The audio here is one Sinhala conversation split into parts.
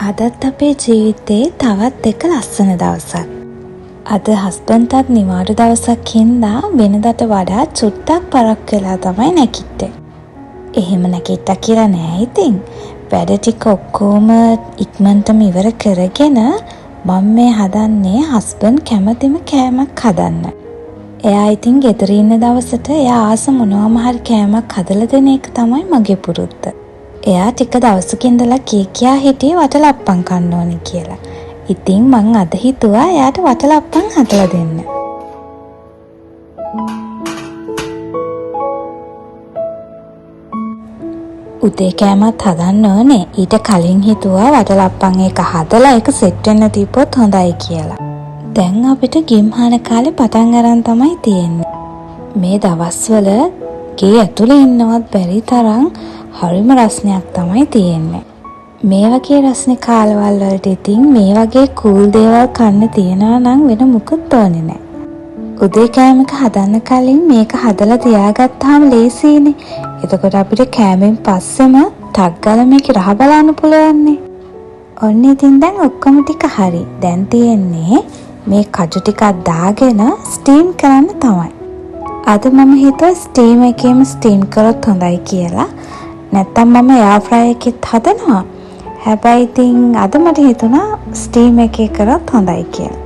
අදත් අපේ ජීවිතේ තවත් එක ලස්සන දවසක්. අද හස්බන්ඩ්ටත් නිවාඩු දවසක් හින්දා වෙනදට වඩා චුට්ටක් පරක් වෙලා තමයි නැගිට්ටේ. එහෙම නැගිට්ටා කියලා නෑ ඉතින්. වැඩ ටික ඔක්කොම ඉක්මනටම ඉවර කරගෙන මම මේ හදන්නේ හස්බන්ඩ් කැමතිම කෑමක් හදන්න. එයා ඉතින් ගෙදර ඉන්න දවසට එයා ආස මොනවාම හරි කෑමක් හදලා දෙන එක තමයි මගේ පුරුද්ද. එයා ටික දවසක ඉඳලා කියා හිටියේ වටලප්පම් කන්න ඕනි කියලා. ඉතින් මං අද හිතුවා එයාට වටලප්පම් හදලා දෙන්න. උදේ කෑමත් හදන්න ඕනේ. ඊට කලින් හිතුවා වටලප්පම් එක හදලා ඒක සෙට් වෙන්න තියපොත් හොඳයි කියලා. දැන් අපිට ගිම්හාන කාලේ පටන් අරන් තමයි තියෙන්නේ. මේ දවස්වල ගේ ඇතුලේ ඉන්නවත් බැරි තරම් හරිම රස්නයක් තමයි තියෙන්නේ. මේ වගේ රස්නේ කාලවල වලට ඉතින් මේ වගේ කූල් දේවල් කන්න තියනවා නම් වෙන මුකුත් ඕනේ නැහැ. උදේ කෑමක හදන්න කලින් මේක හදලා තියාගත්තාම ලේසියිනේ. එතකොට අපිට කෑමෙන් පස්සෙම ටක් ගාලා මේකේ රහ බලන්න පුළුවන්නේ. ඔන්න ඉතින් දැන් ඔක්කොම ටික හරි. දැන් තියෙන්නේ මේ කජු ටිකක් දාගෙන ස්ටීම් කරන්න තමයි. අද මම හිතුවා ස්ටීම් එකේම ස්ටීම් කරොත් හොඳයි කියලා. නැත්තම් මම එයාර් ෆ්‍රයර් එකෙත් හදනවා. හැබැයි ඉතින් අද මට හිතුණා ස්ටීම් එකේ කරොත් හොඳයි කියලා.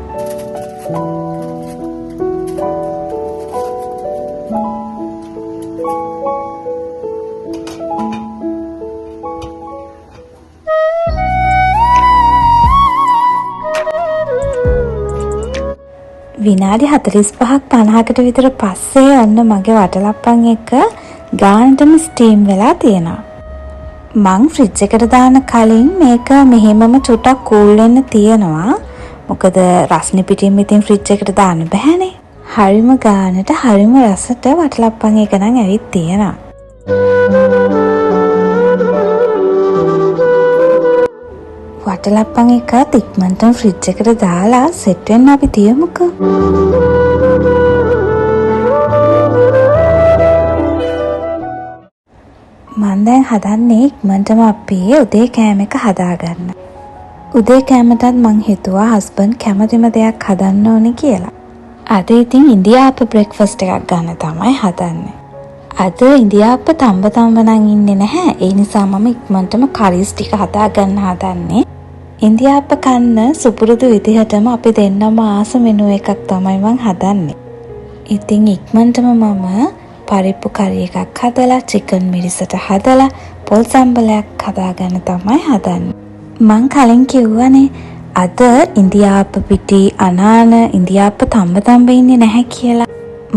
විනාඩි 45ක් 50කට විතර පස්සේ ඔන්න මගේ වටලප්පම් එක ගානටම ස්ටීම් වෙලා තියෙනවා. මං ෆ්‍රිජ් එකට දාන කලින් මේක මෙහෙමම චුට්ටක් කූල් වෙන්න තියනවා. මොකද රස්නේ පිටින් ඉතින් ෆ්‍රිජ් එකට දාන්න බෑනේ. හරිම ගානට හරිම රසට වටලප්පම් එක නම් ඇවිත් තියෙනවා. වටලප්පම් එක ඉක්මනටම ෆ්‍රිජ් එකට දාලා සෙට් වෙන්න අපි තියමුකෝ. මම දැන් හදන්නේ ඉක්මනටම අපේ උදේ කෑම එක හදාගන්න. උදේ කෑමටත් මං හිතුවා හස්බන්ඩ් කැමතිම දෙයක් හදන්න ඕනේ කියලා. අද ඉතින් ඉන්දියාප්ප බ්‍රෙක්ෆාස්ට් එකක් ගන්න තමයි හදන්නේ. අද ඉන්දියාප්ප තඹ නම් ඉන්නේ නැහැ. ඒ නිසා මම ඉක්මනටම කරිස් ටික හදාගන්න හදන්නේ. ඉන්දියාප්ප කන්න සුපුරුදු විදිහටම අපි දෙන්නම ආස මෙනු එකක් තමයි මං හදන්නේ. ඉතින් ඉක්මනටම මම පරිප්පු කරි එකක් හදලා චිකන් මිරිසට හදලා පොල් සම්බලයක් හදාගන්න තමයි හදන්නේ. මං කලින් කිව්වනේ අද ඉන්දියාප්ප පිටි අනාන ඉන්දියාප්ප තඹ ඉන්නේ නැහැ කියලා.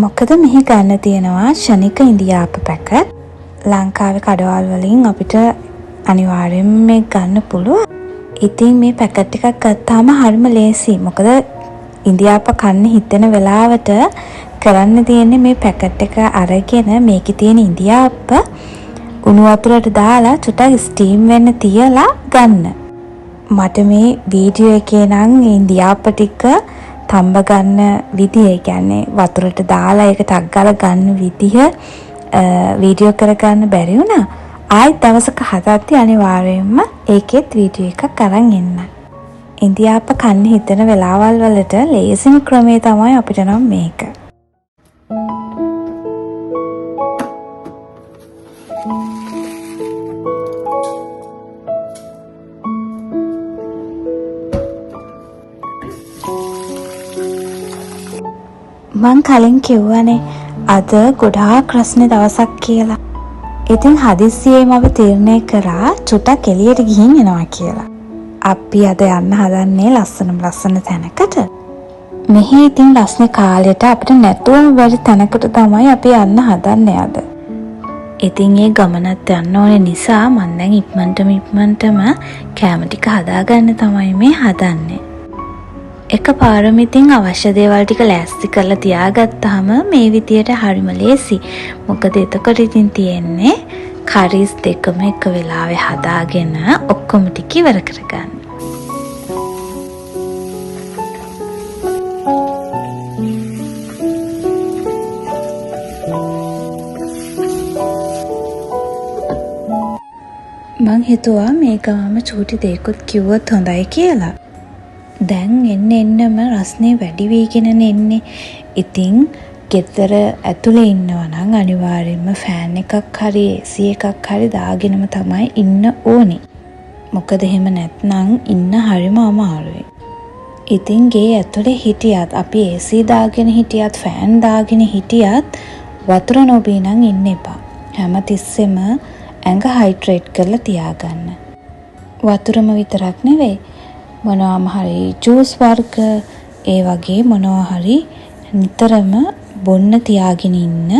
මොකද මෙහි ගන්න තියෙනවා ශනික ඉන්දියාප්ප පැකට්. ලංකාවේ කඩවල් වලින් අපිට අනිවාර්යෙන්ම මේ ගන්න පුළුවන්. ඉතින් මේ පැකට් එකක් ගත්තාම හරිම ලේසි. මොකද ඉන්දියාප්ප කන්න හිතෙන වෙලාවට කරන්න තියෙන්නේ මේ පැකට් එක අරගෙන මේකේ තියෙන ඉන්දියාප්ප උණු වතුරට දාලා චුට්ටක් ස්ටීම් වෙන්න තියලා ගන්න. මට මේ වීඩියෝ එකේ නම් ඉන්දියාප්ප ටික තඹ ගන්න විදිය, කියන්නේ වතුරට දාලා ඒක ටක් ගාලා ගන්න විදිය වීඩියෝ කරගන්න බැරි වුණා. ආයෙත් දවසක හදද්දී අනිවාර්යයෙන්ම ඒකෙත් වීඩියෝ එකක් අරන් එන්න. ඉන්දියාප්ප කන්න හිතෙන වෙලාවල් වලට ලේසිම ක්‍රමය තමයි අපිට නම් මේක. මං කලින් කිව්වනේ අද ගොඩාක් රස්නේ දවසක් කියලා. ඉතින් හදිස්සියෙම අපි තීරණය කරා චුට්ටක් එළියට ගිහින් එනවා කියලා. අපි අද යන්න හදන්නේ ලස්සන තැනකට. මෙහි ඉතින් රස්නේ කාලයට අපිට නැතුවම බැරි තැනකට තමයි අපි යන්න හදන්නේ අද. ඉතින් ඒ ගමනත් යන්න ඕනේ නිසා මම දැන් ඉක්මනටම කැම ටික හදාගන්න තමයි මේ හදන්නේ. එකපාරම ඉතින් අවශ්‍ය දේවල් ටික ලෑස්ති කරලා තියාගත්තාම මේ විදියට හරිම ලේසි. මොකද එතකොට ඉතින් තියෙන්නේ කරිස් දෙකම එක වෙලාවේ හදාගෙන ඔක්කොම ටික ඉවර කරගන්න. මං හිතුවා මේ ගමම චූටි දෙයක්වත් කිව්වොත් හොඳයි කියලා. දැන් එන්නම රස්නේ වැඩි වීගෙන එන්නේ. ඉතින් ගෙදර ඇතුලේ ඉන්නවා නම් අනිවාර්යයෙන්ම ෆෑන් එකක් හරි AC එකක් හරි දාගෙනම තමයි ඉන්න ඕනේ. මොකද එහෙම නැත්නම් ඉන්න හරිම අමාරුයි. ඉතින් ගේ ඇතුලේ හිටියත් අපි AC දාගෙන හිටියත් ෆෑන් දාගෙන හිටියත් වතුර නොබී නම් ඉන්න එපා. හැමතිස්සෙම ඇඟ හයිඩ්‍රේට් කරලා තියාගන්න. වතුරම විතරක් නෙවෙයි මොනවාම හරි ජූස් වර්ග ඒ වගේ මොනවා හරි නිතරම බොන්න තියාගෙන ඉන්න.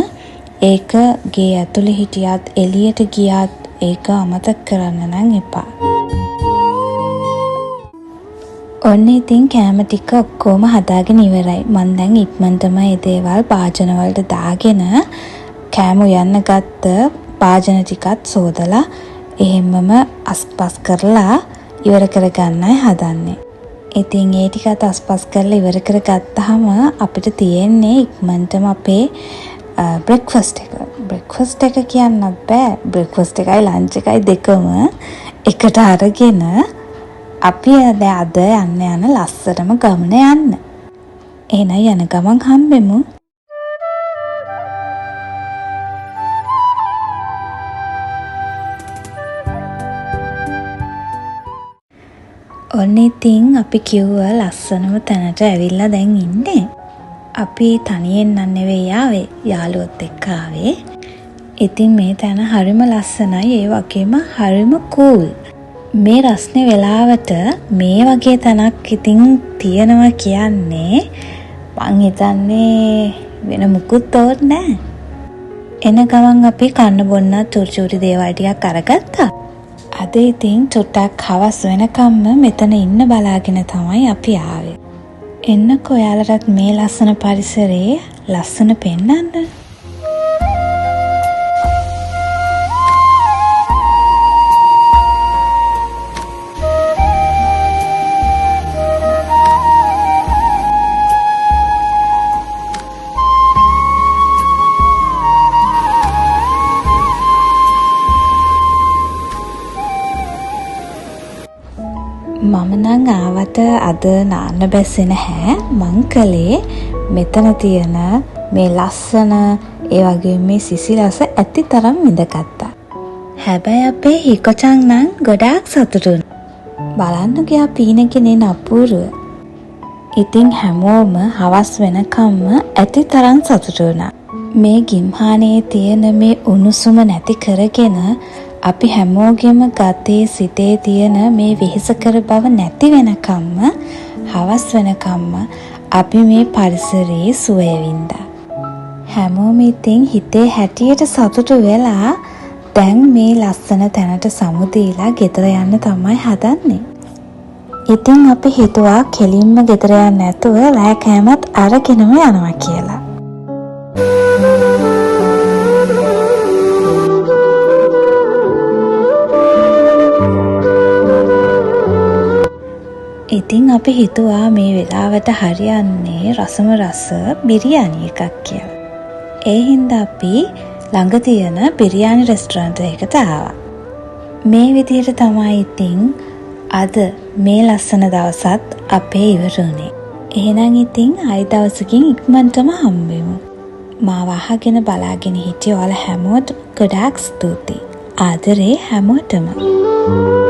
ඒක ගේ ඇතුලේ හිටියත් එළියට ගියත් ඒක අමතක කරන්න නම් එපා. ඔන්න ඉතින් කෑම ටික ඔක්කොම හදාගෙන ඉවරයි. මම දැන් ඉක්මනටම මේ දේවල් භාජන වලට දාගෙන කෑම උයන්න ගත්ත භාජන ටිකත් සෝදලා එහෙම්මම අස්පස් කරලා ඉවර කරගන්නයි හදන්නේ. ඉතින් ඒ ටිකත් අස්පස් කරලා ඉවර කරගත්තාම අපිට තියෙන්නේ ඉක්මනටම අපේ බ්‍රෙක්ෆාස්ට් එක. බ්‍රෙක්ෆාස්ට් එක කියන්න බෑ. බ්‍රෙක්ෆාස්ට් එකයි ලන්ච් එකයි දෙකම එකට අරගෙන අපි අද යන්න ලස්සටම ගමන යන්න. එහෙනම් යන ගමන් හම්බෙමු. ඔන්න ඉතින් අපි කිව්ව ලස්සනම තැනට ඇවිල්ලා දැන් ඉන්නේ. අපි තනියෙන් නම් නෙවෙයි ආවේ, යාළුවොත් එක්ක ආවේ. ඉතින් මේ තැන හරිම ලස්සනයි, ඒ වගේම හරිම කූල්. මේ රස්නේ වෙලාවට මේ වගේ තැනක් ඉතින් තියනවා කියන්නේ මං හිතන්නේ වෙන මුකුත් ඕනේ නැහැ. එන ගමන් අපි කන්න බොන්න චුටි දේවල් ටිකක් අරගත්තා. අද ඉතින් චුට්ටක් හවස් වෙනකම්ම මෙතන ඉන්න බලාගෙන තමයි අපි ආවේ. එන්නකෝ ඔයාලටත් මේ ලස්සන පරිසරයේ ලස්සන පෙන්නන්න. මම නම් ආවට අද නාන්න බැස්සේ නැහැ. මං කලේ මෙතන තියෙන මේ ලස්සන ඒ වගේ මේ සිසිලස ඇති තරම් විඳගත්තා. හැබැයි අපේ හිකොචන් නම් ගොඩාක් සතුටුයි. බලන්න ගියා පීනගෙන අපූර්ව. ඉතින් හැමෝම හවස් වෙනකම්ම ඇති තරම් සතුටු වුණා. මේ ගිම්හානයේ තියෙන මේ උණුසුම නැති කරගෙන අපි හැමෝගෙම ගතේ සිතේ තියෙන මේ වෙහෙසකර බව නැති වෙනකම්ම හවස් වෙනකම්ම අපි මේ පරිසරයේ සුවය වින්දා. හැමෝම ඉතින් හිතේ හැටියට සතුටු වෙලා දැන් මේ ලස්සන තැනට සමුදීලා ගෙදර යන්න තමයි හදන්නේ. ඉතින් අපි හිතුවා කෙලින්ම ගෙදර යන්න නැතුව රෑ කෑමත් අරගෙනම යනවා කියලා. ඉතින් අපි හිතුවා මේ වෙලාවට හරියන්නේ රසම රස බිරියානි එකක් කියලා. ඒ හින්දා අපි ළඟ තියෙන බිරියානි රෙස්ටරන්ට් එකකට ආවා. මේ විදිහට තමයි ඉතින් අද මේ ලස්සන දවසත් අපේ ඉවරුනේ. එහෙනම් ඉතින් ආයි දවසකින් ඉක්මනටම හම්බෙමු. මාව අහගෙන බලාගෙන හිටිය ඔයාලා හැමෝටම ගොඩාක් ස්තුතියි. ආදරේ හැමෝටම.